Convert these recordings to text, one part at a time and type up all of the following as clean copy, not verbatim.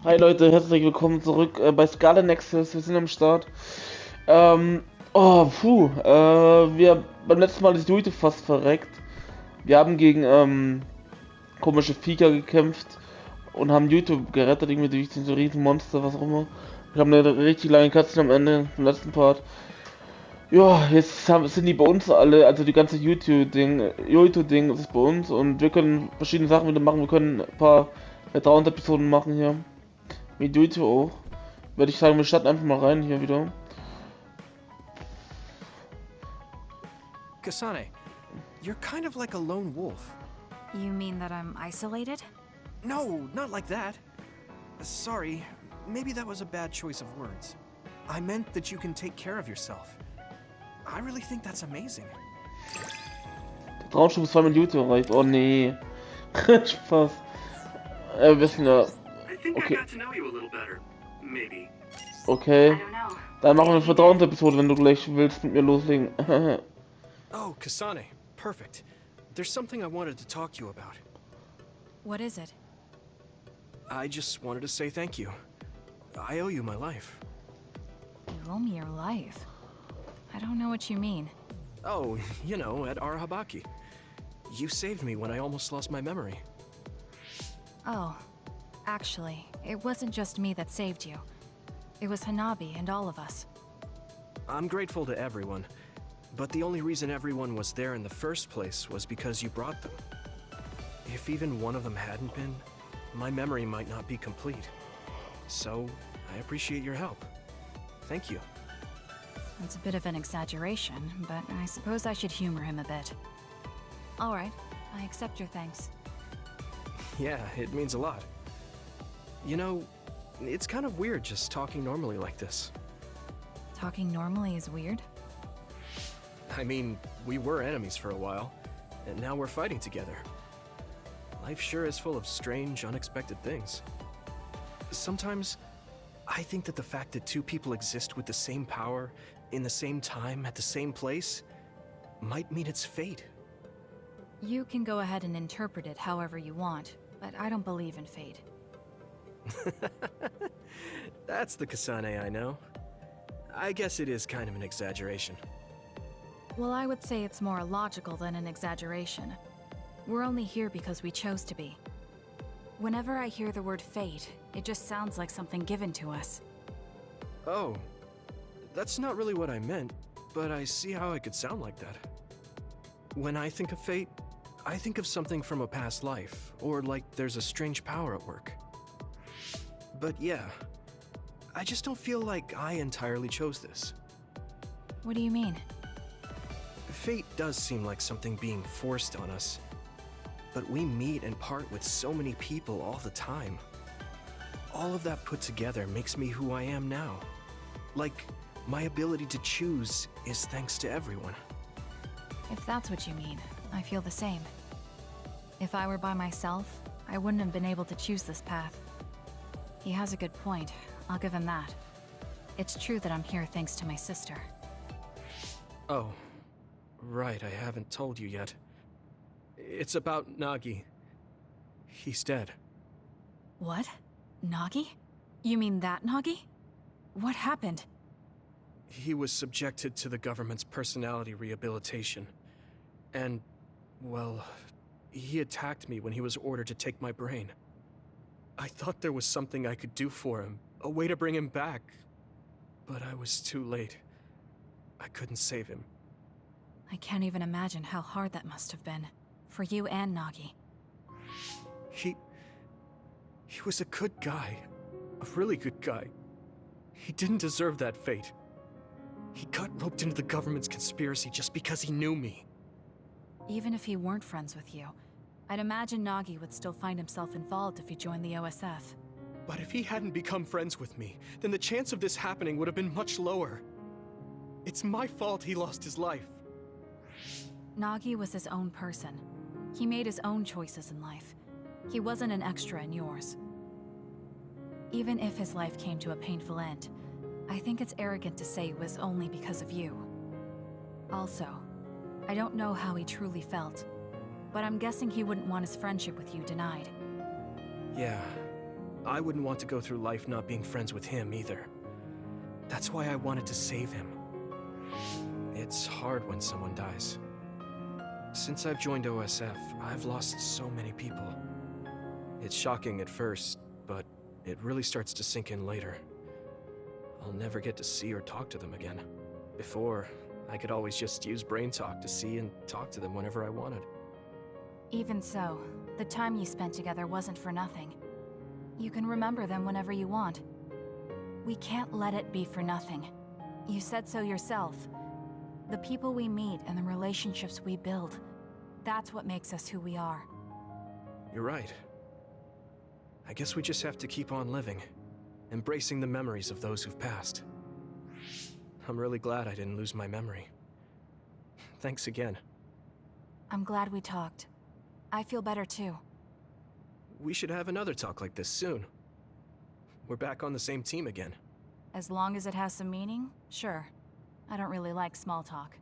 Hi Leute, herzlich willkommen zurück bei Scarlet Nexus. Wir sind am Start. Ähm, wir beim letzten Mal ist Juite fast verreckt. Wir haben gegen komische Viecher gekämpft und haben YouTube gerettet, irgendwie durch so riesen Monster, was auch immer. Wir haben eine richtig lange Cutscene am Ende, im letzten Part. Ja, sind die bei uns alle, also die ganze YouTube-Ding ist bei uns und wir können verschiedene Sachen wieder machen. Wir können ein paar 300 Episoden machen hier. Mit YouTube auch. Würde ich sagen, wir starten einfach mal rein hier wieder. Kasane, you're kind of like a lone wolf. You mean that I'm isolated? No, not like that. Sorry, maybe that was a bad choice of words. I meant that you can take care of yourself. I really think that's amazing. Der Traumschiff ist 2 mit YouTube erreicht. Oh nee. Spaß. Wir wissen ja. Okay. Okay. Dann machen wir eine Vertrauensepisode, wenn du gleich willst mit mir loslegen. Oh, Kasane, perfect. There's something I wanted to talk to you about. What is it? I just wanted to say thank you. I owe you my life. You owe me your life. I don't know what you mean. Oh, you know, at Arahabaki. You saved me when I almost lost my memory. Oh, actually, it wasn't just me that saved you. It was Hanabi and all of us. I'm grateful to everyone, but the only reason everyone was there in the first place was because you brought them. If even one of them hadn't been, my memory might not be complete. So, I appreciate your help. Thank you. That's a bit of an exaggeration, but I suppose I should humor him a bit. All right, I accept your thanks. Yeah, it means a lot. You know, it's kind of weird just talking normally like this. Talking normally is weird? I mean, we were enemies for a while, and now we're fighting together. Life sure is full of strange, unexpected things. Sometimes, I think that the fact that two people exist with the same power, in the same time, at the same place, might mean it's fate. You can go ahead and interpret it however you want, but I don't believe in fate. That's the Kasane I know. I guess it is kind of an exaggeration. Well, I would say it's more logical than an exaggeration. We're only here because we chose to be. Whenever I hear the word fate, it just sounds like something given to us. Oh, that's not really what I meant, but I see how it could sound like that. When I think of fate, I think of something from a past life, or like there's a strange power at work. But yeah, I just don't feel like I entirely chose this. What do you mean? Fate does seem like something being forced on us, but we meet and part with so many people all the time. All of that put together makes me who I am now. Like, my ability to choose is thanks to everyone. If that's what you mean, I feel the same. If I were by myself, I wouldn't have been able to choose this path. He has a good point, I'll give him that. It's true that I'm here thanks to my sister. Oh, right, I haven't told you yet. It's about Nagi. He's dead. What? Nagi? You mean that Nagi? What happened? He was subjected to the government's personality rehabilitation. And, well, he attacked me when he was ordered to take my brain. I thought there was something I could do for him, a way to bring him back. But I was too late. I couldn't save him. I can't even imagine how hard that must have been. For you and Nagi. He was a good guy. A really good guy. He didn't deserve that fate. He got roped into the government's conspiracy just because he knew me. Even if he weren't friends with you, I'd imagine Nagi would still find himself involved if he joined the OSF. But if he hadn't become friends with me, then the chance of this happening would have been much lower. It's my fault he lost his life. Nagi was his own person. He made his own choices in life. He wasn't an extra in yours. Even if his life came to a painful end, I think it's arrogant to say it was only because of you. Also, I don't know how he truly felt, but I'm guessing he wouldn't want his friendship with you denied. Yeah, I wouldn't want to go through life not being friends with him either. That's why I wanted to save him. It's hard when someone dies. Since I've joined OSF, I've lost so many people. It's shocking at first, but it really starts to sink in later. I'll never get to see or talk to them again. Before, I could always just use brain talk to see and talk to them whenever I wanted. Even so, the time you spent together wasn't for nothing. You can remember them whenever you want. We can't let it be for nothing. You said so yourself. The people we meet and the relationships we build, that's what makes us who we are. You're right. I guess we just have to keep on living, embracing the memories of those who've passed. I'm really glad I didn't lose my memory. Thanks again. I'm glad we talked. I feel better too. We should have another talk like this soon. We're back on the same team again. As long as it has some meaning, sure. I don't really like small talk.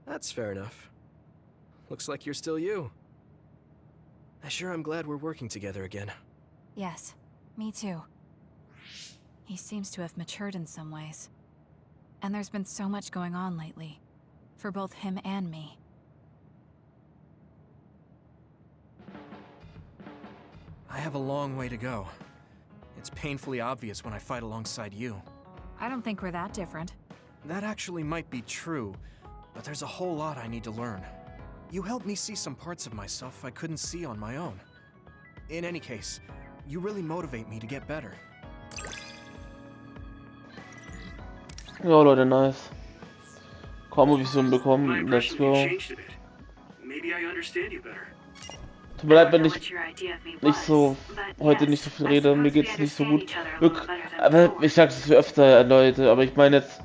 That's fair enough. Looks like you're still you. I sure am glad we're working together again. Yes, me too. He seems to have matured in some ways. And there's been so much going on lately. For both him and me. I have a long way to go. It's painfully obvious when I fight alongside you. I don't think we're that different. That actually might be true, but there's a whole lot I need to learn. You helped me see some parts of myself I couldn't see on my own. In any case, you really motivate me to get better. Ja, Leute, nice. Kaum-Vision bekommen, let's go. Tut mir leid, wenn ich heute nicht so viel rede, mir geht's nicht so gut. Aber ich sag's es öfter, Leute, aber ich meine jetzt,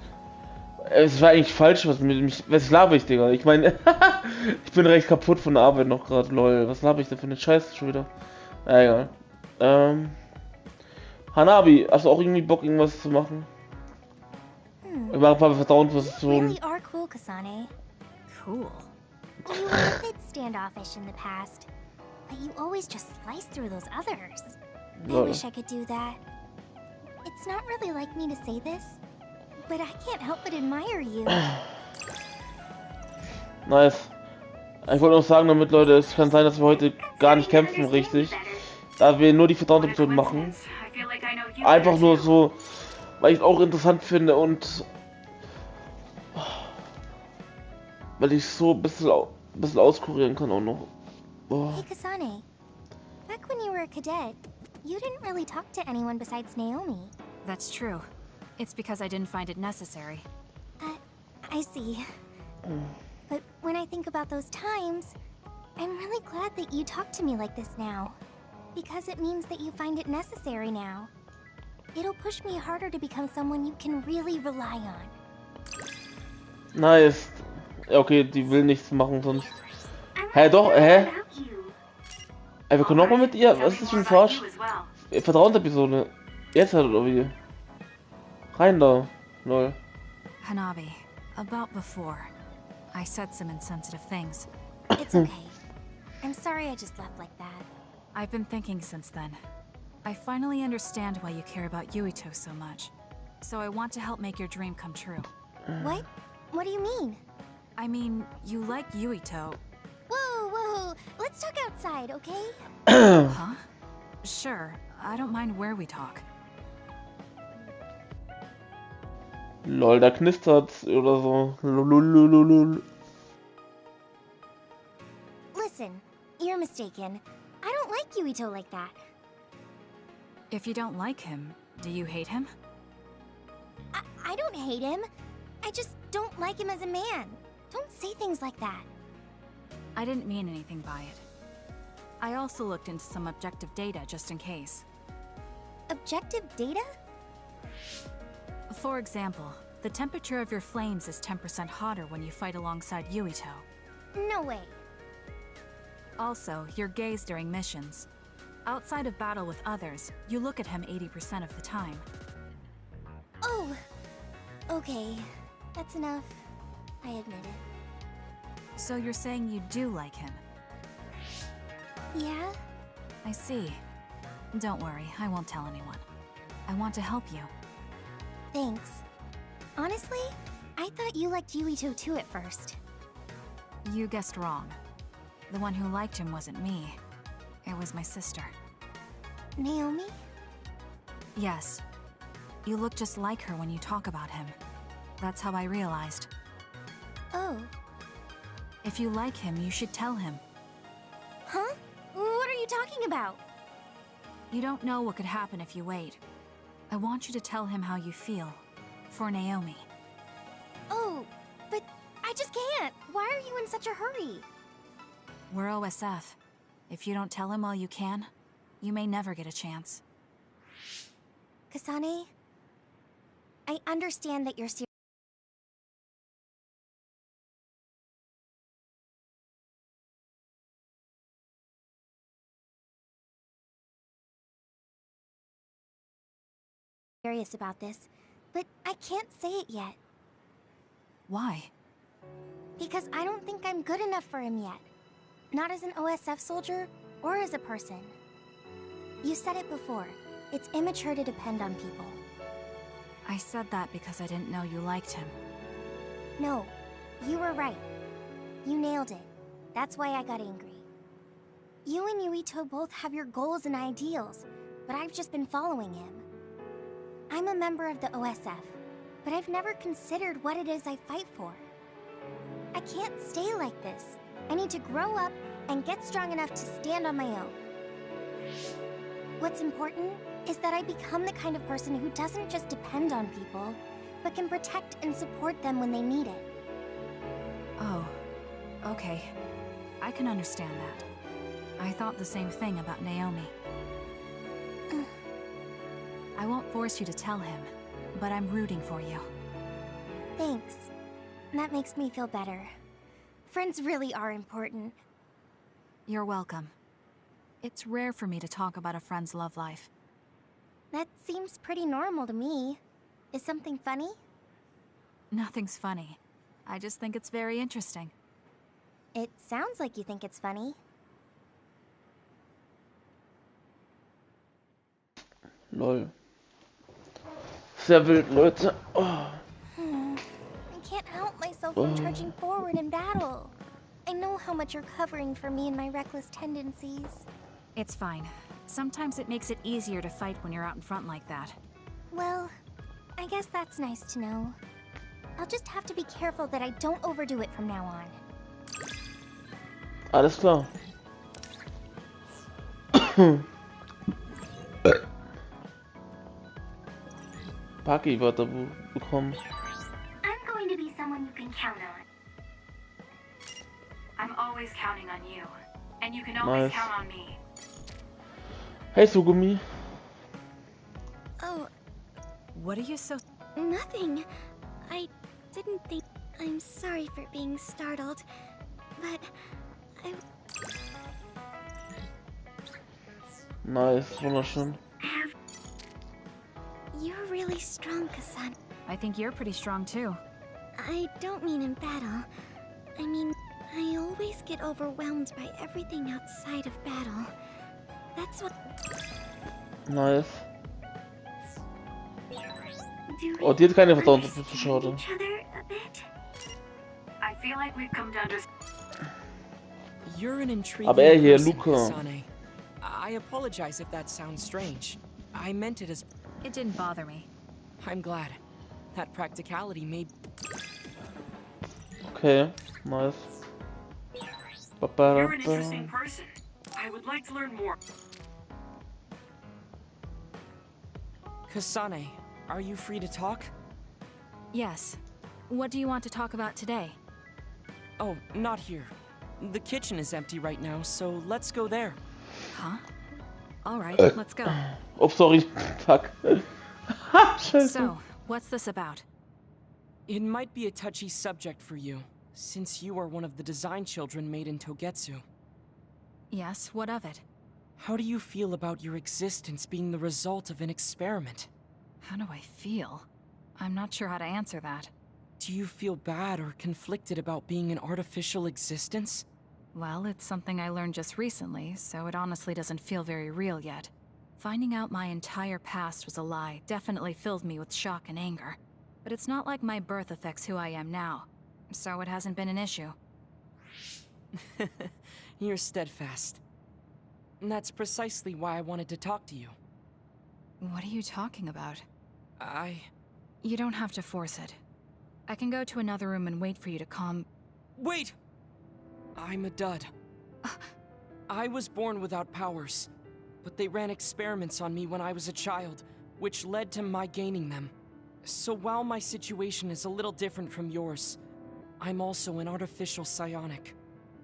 es war eigentlich falsch, was laber ich, Digga? Ich meine, ich bin recht kaputt von der Arbeit noch gerade, lol. Was laber ich denn für eine Scheiße schon wieder? Na egal. Hanabi, hast du auch irgendwie Bock, irgendwas zu machen? Ich mache ein paar Vertrauenspositionen. Really are cool, Kasane. Cool. You were a bit standoffish in the past, but you always just slice through those others. I wish I could do that. It's not really like me to say this, but I can't help but admire you. Nice. Ich wollte noch sagen damit, Leute, es kann sein, dass wir heute gar nicht kämpfen, richtig. Da wir nur die Vertrauensepisoden machen. Einfach nur so, weil ich es auch interessant finde und weil ich so ein bisschen auskurieren kann auch noch. Oh. Hey Kasane, back when you were a cadet, you didn't really talk to anyone besides Naomi. That's true. It's because I didn't find it necessary. I see. But when I think about those times, I'm really glad that you talk to me like this now. Because it means that you find it necessary now. It'll push me harder to become someone you can really rely on. Nice. Okay, die will nichts machen sonst. Hä, doch, hä? Ey, wir können noch mal mit ihr? Was ist das für ein Quatsch? Vertrauensepisode. Jetzt halt, oder wie? Rein da. Lol. Hanabi, about before. I said some insensitive things. It's okay. I'm sorry I just left like that. I've been thinking since then. I finally understand why you care about Yuito so much. So I want to help make your dream come true. What? What do you mean? I mean, you like Yuito. Whoa, let's talk outside, okay? Huh? Sure, I don't mind where we talk. Lol, da knistert's oder so. Lulululul. Listen, you're mistaken. I don't like Yuito like that. If you don't like him, do you hate him? I don't hate him. I just don't like him as a man. Don't say things like that. I didn't mean anything by it. I also looked into some objective data just in case. Objective data? For example, the temperature of your flames is 10% hotter when you fight alongside Yuito. No way. Also, your gaze during missions. Outside of battle with others, you look at him 80% of the time. Oh, okay. That's enough. I admit it. So you're saying you do like him? Yeah? I see. Don't worry, I won't tell anyone. I want to help you. Thanks. Honestly, I thought you liked Yuito too at first. You guessed wrong. The one who liked him wasn't me. It was my sister. Naomi? Yes. You look just like her when you talk about him. That's how I realized. Oh. If you like him, you should tell him. Huh? What are you talking about? You don't know what could happen if you wait. I want you to tell him how you feel. For Naomi. Oh, but I just can't. Why are you in such a hurry? We're OSF. If you don't tell him while you can, you may never get a chance. Kasane, I understand that you're serious about this, but I can't say it yet. Why? Because I don't think I'm good enough for him yet. Not as an OSF soldier, or as a person. You said it before. It's immature to depend on people. I said that because I didn't know you liked him. No, you were right. You nailed it. That's why I got angry. You and Yuito both have your goals and ideals, but I've just been following him. I'm a member of the OSF, but I've never considered what it is I fight for. I can't stay like this. I need to grow up and get strong enough to stand on my own. What's important is that I become the kind of person who doesn't just depend on people, but can protect and support them when they need it. Oh, okay. I can understand that. I thought the same thing about Naomi. I won't force you to tell him, but I'm rooting for you. Thanks. That makes me feel better. Friends really are important. You're welcome. It's rare for me to talk about a friend's love life. That seems pretty normal to me. Is something funny? Nothing's funny. I just think it's very interesting. It sounds like you think it's funny. Lol. Sehr wild, Leute. Oh. I can't help myself from charging forward in battle. I know how much you're covering for me and my reckless tendencies. It's fine. Sometimes it makes it easier to fight when you're out in front like that. Well, I guess that's nice to know. I'll just have to be careful that I don't overdo it from now on. Alles klar. Paki-Wörter bekommen. I'm going to be someone you can count on. I'm always counting on you. And you can Nice. count on me. Hey, Sugumi. Oh, What are you so... nothing. I didn't think... I'm sorry for being startled, but I... Nice, wunderschön. You're really strong, Kasane. I think you're pretty strong too. I don't mean in battle. I mean, I always get overwhelmed by everything outside of battle. That's what... Nice. Do Oh, die hat keine Vertrauensverpflichtung, schade. each other a bit? I feel like we've come down to... You're an intriguing Aber er hier, person, Luca. Kasane. I apologize if that sounds strange. I meant it as... It didn't bother me. I'm glad. That practicality may... Okay, nice. You're an interesting person. I would like to learn more. Kasane, are you free to talk? Yes. What do you want to talk about today? Oh, not here. The kitchen is empty right now, so let's go there. Huh? Alright, let's go. Oh, sorry. Fuck. Scheiße. So, what's this about? It might be a touchy subject for you, since you are one of the design children made in Togetsu. Yes, what of it? How do you feel about your existence being the result of an experiment? How do I feel? I'm not sure how to answer that. Do you feel bad or conflicted about being an artificial existence? Well, it's something I learned just recently, so it honestly doesn't feel very real yet. Finding out my entire past was a lie definitely filled me with shock and anger. But it's not like my birth affects who I am now, so it hasn't been an issue. You're steadfast. And that's precisely why I wanted to talk to you. What are you talking about? I... You don't have to force it. I can go to another room and wait for you to calm... Wait! I'm a dud. I was born without powers, but they ran experiments on me when I was a child, which led to my gaining them. So while my situation is a little different from yours, I'm also an artificial psionic.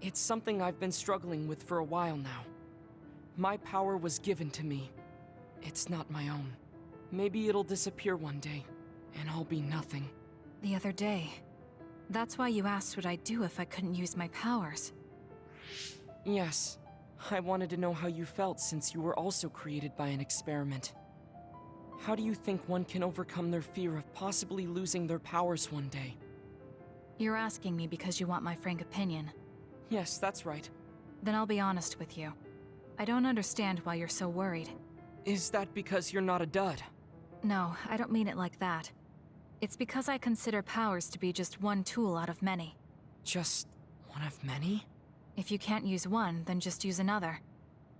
It's something I've been struggling with for a while now. My power was given to me. It's not my own. Maybe it'll disappear one day, and I'll be nothing. The other day. That's why you asked what I'd do if I couldn't use my powers. Yes. I wanted to know how you felt since you were also created by an experiment. How do you think one can overcome their fear of possibly losing their powers one day? You're asking me because you want my frank opinion. Yes, that's right. Then I'll be honest with you. I don't understand why you're so worried. Is that because you're not a dud? No, I don't mean it like that. It's because I consider powers to be just one tool out of many. Just one of many? If you can't use one, then just use another.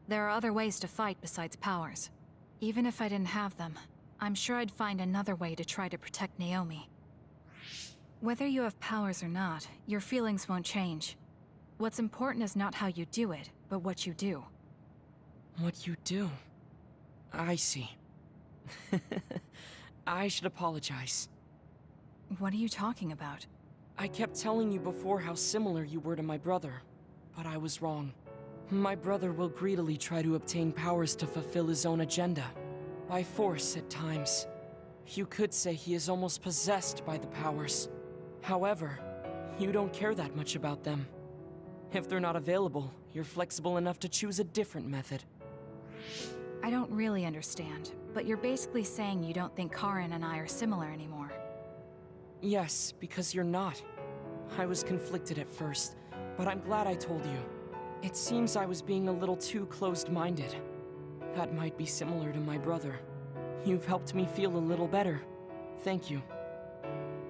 There are other ways to fight besides powers. Even if I didn't have them, I'm sure I'd find another way to try to protect Naomi. Whether you have powers or not, your feelings won't change. What's important is not how you do it, but what you do. What you do? I see. I should apologize. What are you talking about? I kept telling you before how similar you were to my brother, but I was wrong. My brother will greedily try to obtain powers to fulfill his own agenda. By force at times. You could say he is almost possessed by the powers. However, you don't care that much about them. If they're not available, you're flexible enough to choose a different method. I don't really understand, but you're basically saying you don't think Karin and I are similar anymore. Yes, because you're not. I was conflicted at first, but I'm glad I told you. It seems I was being a little too closed-minded. That might be similar to my brother. You've helped me feel a little better. Thank you.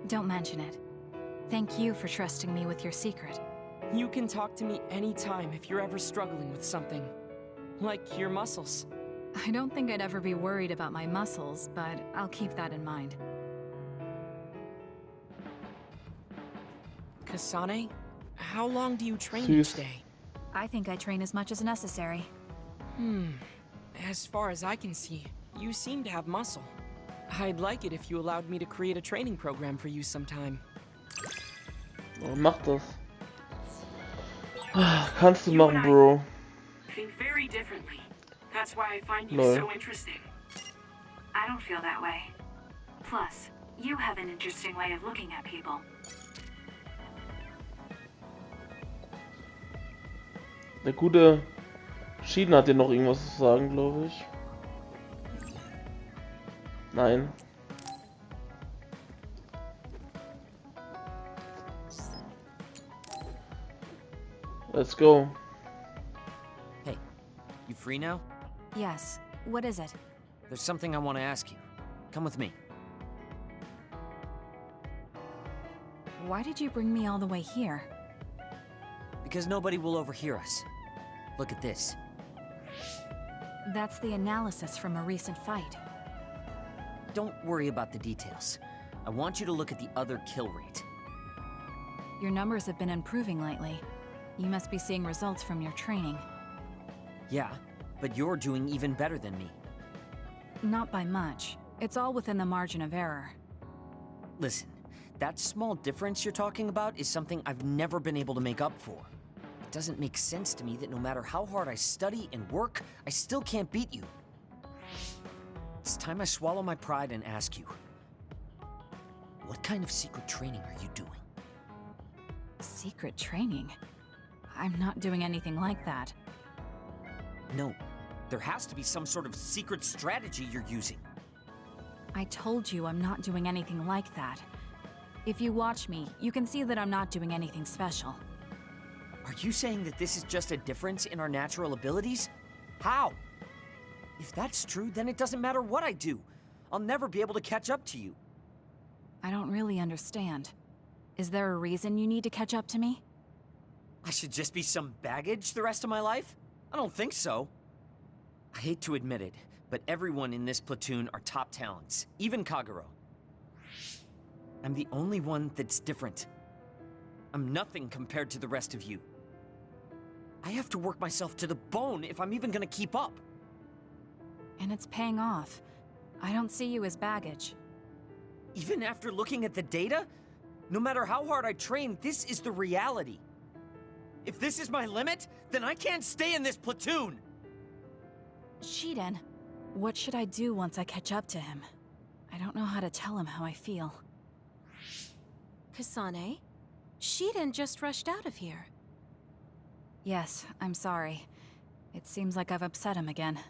Don't mention it. Thank you for trusting me with your secret. You can talk to me anytime if you're ever struggling with something. Like your muscles. I don't think I'd ever be worried about my muscles, but I'll keep that in mind. Kasane, how long do you train Süß. each day? I think I train as much as necessary. As far as I can see, you seem to have muscle. I'd like it if you allowed me to create a training program for you sometime. Mach das. Kannst du You machen, and I Bro. think very differently. That's why I find you No. so interesting. I don't feel that way. Plus, you have an interesting way of looking at people. Der gute Shiden hat dir noch irgendwas zu sagen, glaube ich. Nein. Let's go. Hey, you free now? Yes. What is it? There's something I want to ask you. Come with me. Why did you bring me all the way here? Because nobody will overhear us. Look at this. That's the analysis from a recent fight. Don't worry about the details. I want you to look at the other kill rate. Your numbers have been improving lately. You must be seeing results from your training. Yeah, but you're doing even better than me. Not by much. It's all within the margin of error. Listen, that small difference you're talking about is something I've never been able to make up for. It doesn't make sense to me that no matter how hard I study and work, I still can't beat you. It's time I swallow my pride and ask you, what kind of secret training are you doing? Secret training? I'm not doing anything like that. No, there has to be some sort of secret strategy you're using. I told you I'm not doing anything like that. If you watch me, you can see that I'm not doing anything special. Are you saying that this is just a difference in our natural abilities? How? If that's true, then it doesn't matter what I do. I'll never be able to catch up to you. I don't really understand. Is there a reason you need to catch up to me? I should just be some baggage the rest of my life? I don't think so. I hate to admit it, but everyone in this platoon are top talents, even Kagero. I'm the only one that's different. I'm nothing compared to the rest of you. I have to work myself to the bone if I'm even gonna keep up. And it's paying off. I don't see you as baggage. Even after looking at the data? No matter how hard I train, this is the reality. If this is my limit, then I can't stay in this platoon! Shiden, what should I do once I catch up to him? I don't know how to tell him how I feel. Kasane? Shiden just rushed out of here. Yes, I'm sorry. It seems like I've upset him again.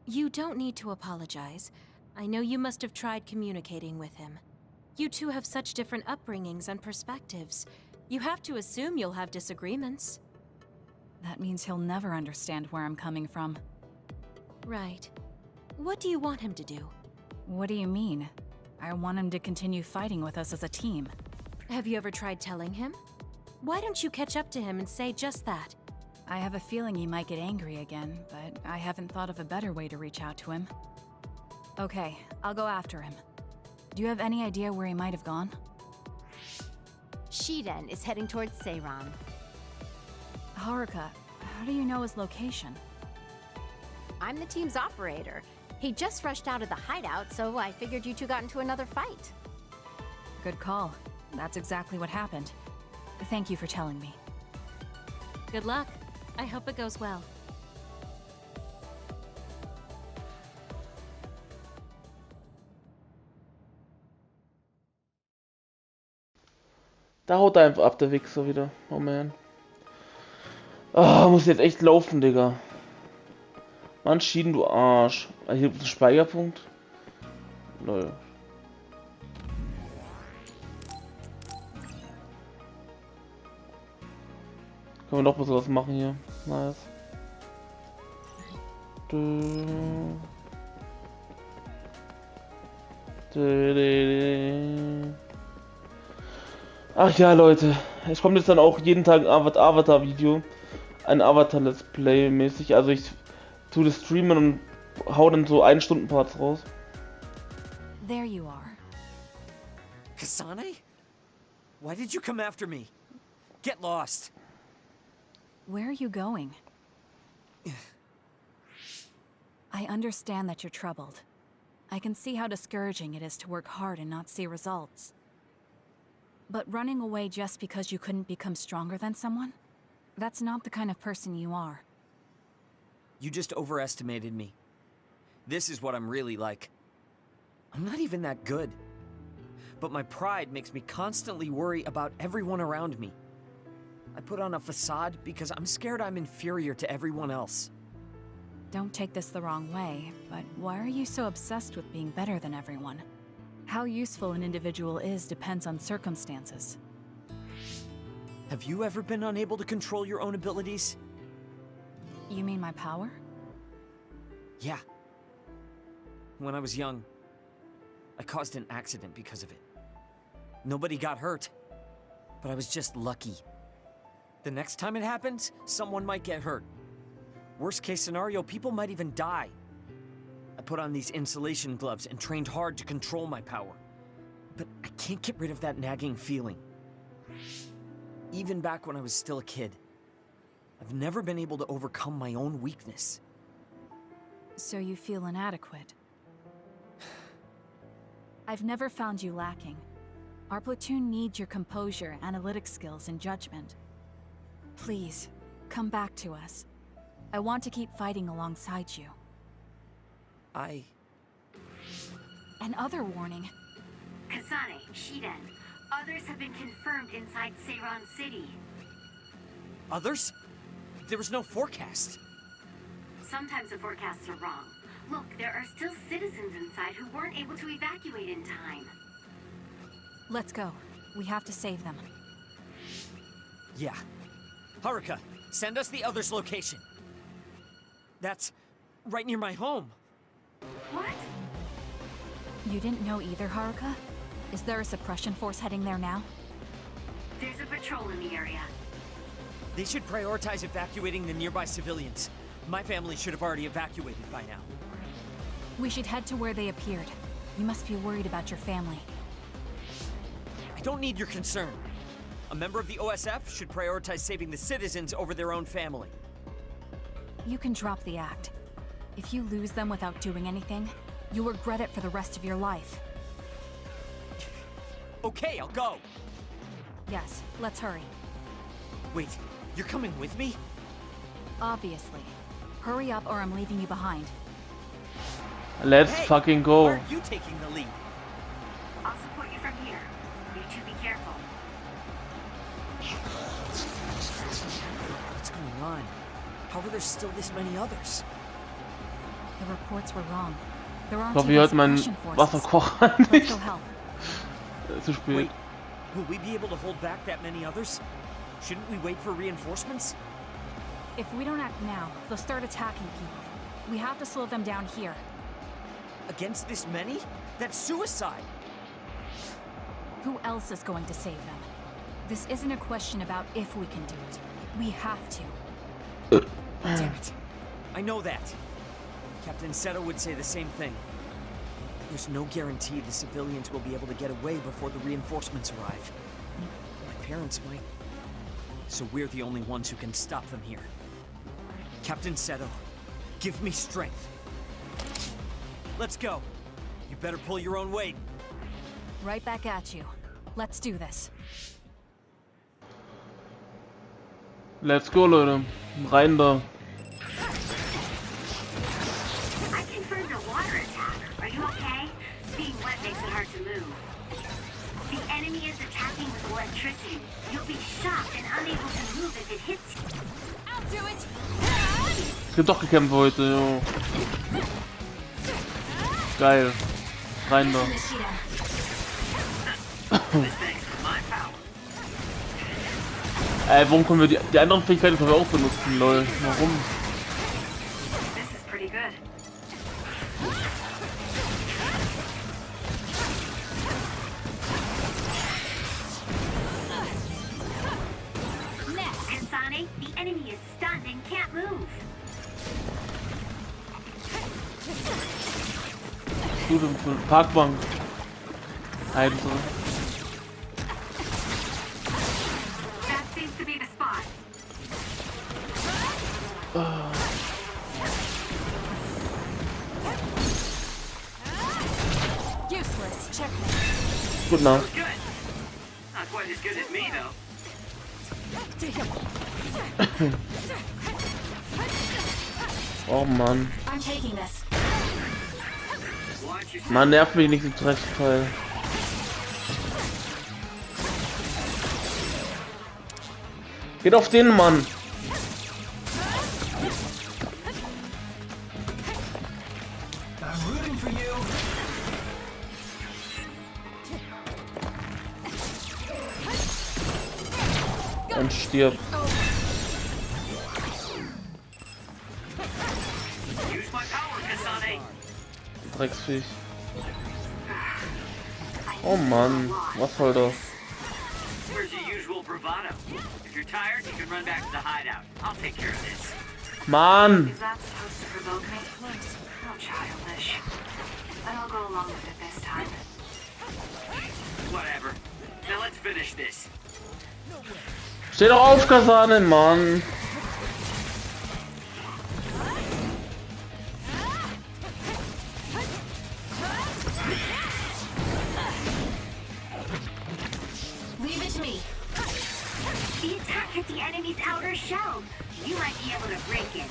You don't need to apologize. I know you must have tried communicating with him. You two have such different upbringings and perspectives. You have to assume you'll have disagreements. That means he'll never understand where I'm coming from. Right. What do you want him to do? What do you mean? I want him to continue fighting with us as a team. Have you ever tried telling him? Why don't you catch up to him and say just that? I have a feeling he might get angry again, but I haven't thought of a better way to reach out to him. Okay, I'll go after him. Do you have any idea where he might have gone? Shiden is heading towards Seiran. Haruka, how do you know his location? I'm the team's operator. He just rushed out of the hideout, so I figured you two got into another fight. Good call. That's exactly what happened. Thank you for telling me. Good luck. I hope it goes well. Da haut er einfach ab, der Wichser wieder. Oh man. Ah, muss jetzt echt laufen, Digga. Mann, Shiden, du Arsch. Ah, hier gibt es einen Speicherpunkt. Lol. Können wir noch was machen hier. Nice. Ach ja, Leute. Es kommt jetzt dann auch jeden Tag ein Avatar-Video. Ein Avatar-Let's Play mäßig. Also ich tue das streamen und hau dann so 1-Stunden-Parts raus. There you are. Kasane? Why did you come after me? Get lost. Where are you going? I understand that you're troubled. I can see how discouraging it is to work hard and not see results. But running away just because you couldn't become stronger than someone? That's not the kind of person you are. You just overestimated me. This is what I'm really like. I'm not even that good. But my pride makes me constantly worry about everyone around me. I put on a facade because I'm scared I'm inferior to everyone else. Don't take this the wrong way, but why are you so obsessed with being better than everyone? How useful an individual is depends on circumstances. Have you ever been unable to control your own abilities? You mean my power? Yeah. When I was young, I caused an accident because of it. Nobody got hurt, but I was just lucky. The next time it happens, someone might get hurt. Worst case scenario, people might even die. I put on these insulation gloves and trained hard to control my power. But I can't get rid of that nagging feeling. Even back when I was still a kid, I've never been able to overcome my own weakness. So you feel inadequate. I've never found you lacking. Our platoon needs your composure, analytic skills, and judgment. Please, come back to us. I want to keep fighting alongside you. Another warning. Kasane, Shiden, others have been confirmed inside Seiran City. Others? There was no forecast. Sometimes the forecasts are wrong. Look, there are still citizens inside who weren't able to evacuate in time. Let's go. We have to save them. Yeah. Haruka, send us the others' location. That's right near my home. What? You didn't know either, Haruka? Is there a suppression force heading there now? There's a patrol in the area. They should prioritize evacuating the nearby civilians. My family should have already evacuated by now. We should head to where they appeared. You must be worried about your family. I don't need your concern. A member of the OSF should prioritize saving the citizens over their own family. You can drop the act. If you lose them without doing anything, you'll regret it for the rest of your life. Okay, I'll go. Yes, let's hurry. Wait, you're coming with me? Obviously. Hurry up or I'm leaving you behind. Let's Hey, fucking go. Why are you taking the lead? I'll support you from here. You two be careful. What's going on? How are there still this many others? The reports were wrong. There aren't Ich hoffe, even ihr hört meinen suppression forces. Wasserkocher Let's nicht. go help. Zu spät. Wait, will we be able to hold back that many others? Shouldn't we wait for reinforcements? If we don't act now, they'll start attacking people. We have to slow them down here. Against this many? That's suicide! Who else is going to save them? This isn't a question about if we can do it. We have to. Damn it. I know that. Captain Seto would say the same thing. There's no guarantee the civilians will be able to get away before the reinforcements arrive. My parents might. So we're the only ones who can stop them here. Captain Seto, give me strength. Let's go. You better pull your own weight. Right back at you. Let's do this. Let's go, Leute. Rein da. I confirmed a water attack. Are you okay? Being wet makes it hard to move. The enemy is attacking with electricity. You'll be shocked and unable to move if it hits you. I'll do it. Es gibt doch gekämpft heute, jo. Geil. Rein da. Warum können wir die anderen Fähigkeiten können wir auch benutzen, lol. Warum? This is pretty good. Kasane, the enemy is stunned and can't move. Gut, Parkbank. Heimse. That seems to be the spot. Useless. Check. Gut, na. Good. Not quite as good as me, though. Oh Mann. I'm taking this. Watch yourself. Mann, nervt mich nicht im Drecksteil. Geht auf den Mann. Und stirbt. Use my power, Kasane. Drecksviech. Oh Mann, was soll das? Where's your usual bravado? If you're tired, you can run back to the hideout. I'll take care of this. Mann! Is that supposed to provoke me? How childish. But I'll go along with it this time. Whatever. Now let's finish this. Steh doch auf, Kasane, Mann! Leave it to me. The attack hit the enemy's outer shell. You might be able to break it.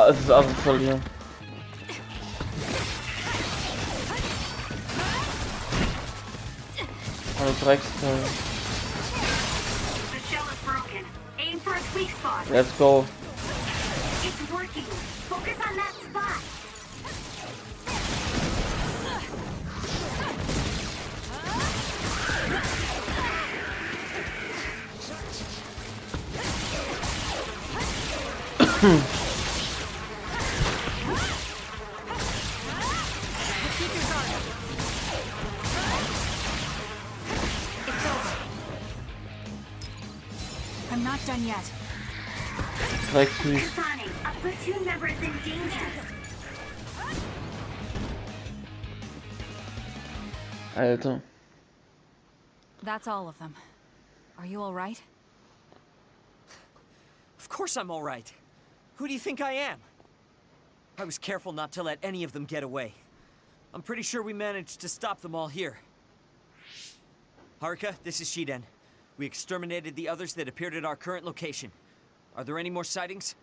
Es ist asozial hier. Oh, Drecksteil. The shell is broken. Aim for its weak spot. Let's go. It's working. Focus on that spot. I'm not done yet. Dreckig. Kasane, a platoon member is in danger. Alter. That's all of them. Are you all right? Of course I'm all right. Who do you think I am? I was careful not to let any of them get away. I'm pretty sure we managed to stop them all here. Haruka, this is Shiden. We exterminated the others that appeared at our current location. Are there any more sightings?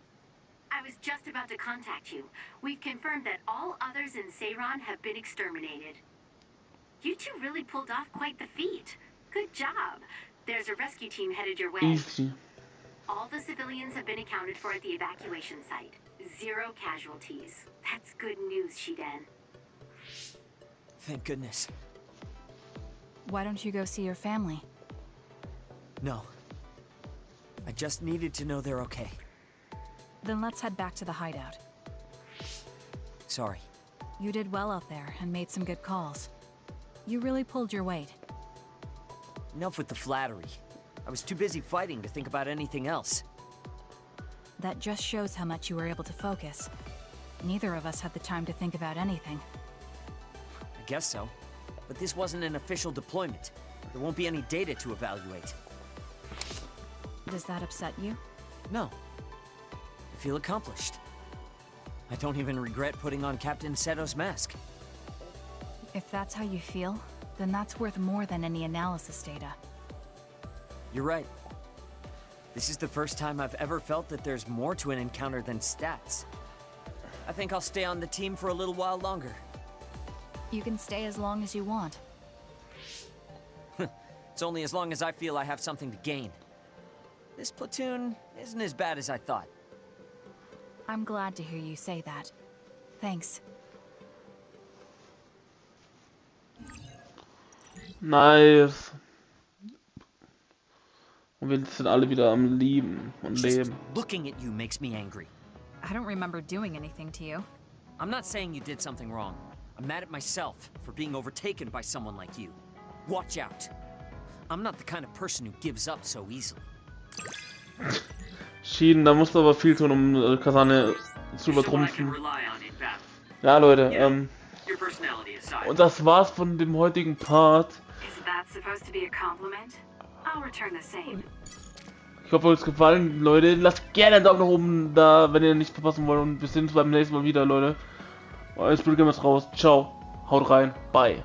I was just about to contact you. We've confirmed that all others in Seiran have been exterminated. You two really pulled off quite the feat. Good job. There's a rescue team headed your way. Easy. All the civilians have been accounted for at the evacuation site. 0 casualties. That's good news, Shiden. Thank goodness. Why don't you go see your family? No. I just needed to know they're okay. Then let's head back to the hideout. Sorry. You did well out there and made some good calls. You really pulled your weight. Enough with the flattery. I was too busy fighting to think about anything else. That just shows how much you were able to focus. Neither of us had the time to think about anything. I guess so. But this wasn't an official deployment. There won't be any data to evaluate. Does that upset you? No. I feel accomplished. I don't even regret putting on Captain Seto's mask. If that's how you feel, then that's worth more than any analysis data. You're right. This is the first time I've ever felt that there's more to an encounter than stats. I think I'll stay on the team for a little while longer. You can stay as long as you want. It's only as long as I feel I have something to gain. This platoon isn't as bad as I thought. I'm glad to hear you say that. Thanks. Nice. Und wir sind alle wieder am Leben und Just Leben. looking at you makes me angry. I don't remember doing anything to you. I'm not saying you did something wrong. I'm mad at myself for being overtaken by someone like you. Watch out. I'm not the kind of person who gives up so easily. Shiden, da musst du aber viel tun, um Kasane zu übertrumpfen. Ja, Leute, und das war's von dem heutigen Part. Ich hoffe, euch gefallen, Leute. Lasst gerne einen Daumen nach oben da, wenn ihr nichts verpassen wollt. Und wir sehen uns beim nächsten Mal wieder, Leute. Euer Spielgame ist raus. Ciao. Haut rein. Bye.